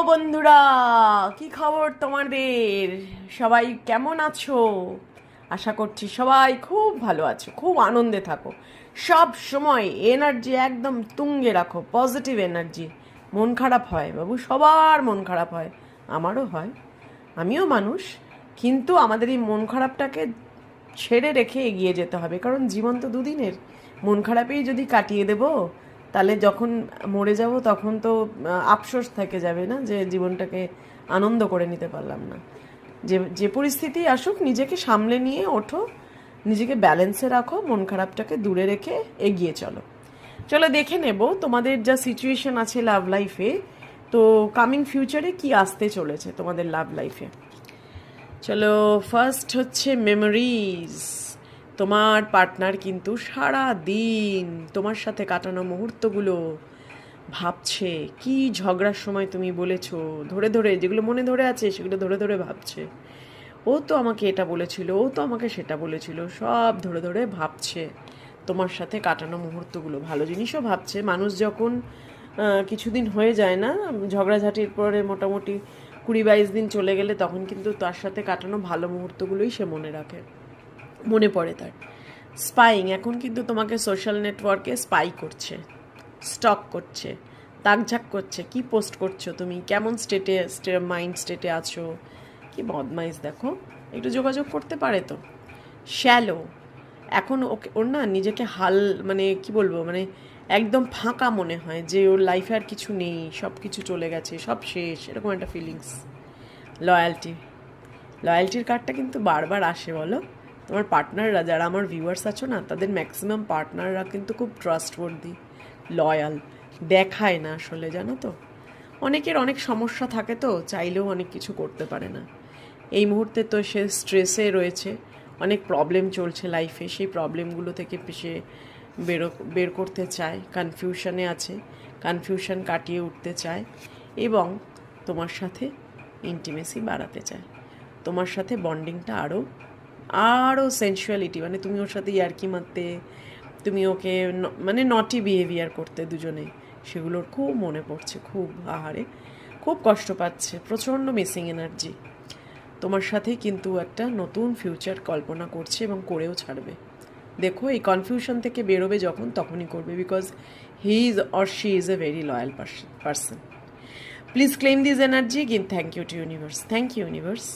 বন্ধুরা, কি খবর তোমাদের? সবাই কেমন আছো? আশা করছি সবাই খুব ভালো আছো, খুব আনন্দে থাকো, সব সময় এনার্জি একদম তুঙ্গে রাখো, পজিটিভ এনার্জি। মন খারাপ হয় বাবু, সবার মন খারাপ হয়, আমারও হয়, আমিও মানুষ। কিন্তু আমাদের এই মন খারাপটাকে ছেড়ে রেখে এগিয়ে যেতে হবে, কারণ জীবন তো দুদিনের। মন খারাপেই যদি কাটিয়ে দেবো, তাহলে যখন মরে যাব তখন তো আফসোস থেকে যাবে না, যে জীবনটাকে আনন্দ করে নিতে পারলাম না। যে যে পরিস্থিতি আসুক, নিজেকে সামলে নিয়ে ওঠো, নিজেকে ব্যালেন্সে রাখো, মন খারাপটাকে দূরে রেখে এগিয়ে চলো। চলো দেখে নেব তোমাদের যা সিচুয়েশন আছে লাভ লাইফে, তো কামিং ফিউচারে কি আসতে চলেছে তোমাদের লাভ লাইফে। চলো, ফার্স্ট হচ্ছে মেমোরিজ। তোমার পার্টনার কিন্তু সারা দিন তোমার সাথে কাটানো মুহূর্তগুলো ভাবছে, কি ঝগড়ার সময় তুমি বলেছো, ধরে ধরে যেগুলো মনে ধরে আছে সেগুলো ধরে ধরে ভাবছে। ও তো আমাকে এটা বলেছিল, ও তো আমাকে সেটা বলেছিল, সব ধরে ধরে ভাবছে তোমার সাথে কাটানো মুহূর্তগুলো। ভালো জিনিসও ভাবছে। মানুষ যখন কিছুদিন হয়ে যায় না, ঝগড়াঝাটির পরে মোটামুটি 20-22 দিন চলে গেলে, তখন কিন্তু তার সাথে কাটানো ভালো মুহূর্তগুলোই সে মনে রাখে, মনে পড়ে তার। স্পাইং, এখন কিন্তু তোমাকে সোশ্যাল নেটওয়ার্কে স্পাই করছে, স্টক করছে, তাকঝাক করছে, কি পোস্ট করছো তুমি, কেমন মাইন্ড স্টেটে আছো, কি বদমাইশ দেখো। একটু যোগাযোগ করতে পারে তো। শ্যালো, এখন ওকে, ওর না নিজেকে মানে কি বলবো, মানে একদম ফাঁকা মনে হয়, যে ওর লাইফে আর কিছু নেই, সব কিছু চলে গেছে, সব শেষ, এরকম একটা ফিলিংস। লয়্যালটি, লয়্যালটির কার্ডটা কিন্তু বারবার আসে, বলো। তোমার পার্টনাররা, যারা আমার ভিউয়ার্স আছো না, তাদের ম্যাক্সিমাম পার্টনাররা কিন্তু খুব ট্রাস্টওয়ার্দি, লয়াল, দেখায় না আসলে, জানো তো। অনেকের অনেক সমস্যা থাকে, তো চাইলেও অনেক কিছু করতে পারে না। এই মুহূর্তে তো সে স্ট্রেসে রয়েছে, অনেক প্রবলেম চলছে লাইফে, সেই প্রবলেমগুলো থেকে সে বের করতে চায়, কনফিউশনে আছে, কনফিউশন কাটিয়ে উঠতে চায়, এবং তোমার সাথে ইন্টিমেসি বাড়াতে চায়, তোমার সাথে বন্ডিংটা আরও আরও সেন্সুয়ালিটি, মানে তুমি ওর সাথে ইয়ার্কি মারতে, তুমি ওকে মানে নটি বিহেভিয়ার করতে দুজনে, সেগুলোর খুব মনে পড়ছে, খুব আহারে, খুব কষ্ট পাচ্ছে, প্রচণ্ড মিসিং এনার্জি। তোমার সাথেই কিন্তু একটা নতুন ফিউচার কল্পনা করছে, এবং করেও ছাড়বে। দেখো, এই কনফিউশন থেকে বেরোবে যখন, তখনই করবে, because he is or she is a very loyal person. Please claim this energy, give thank you to universe. Thank you universe.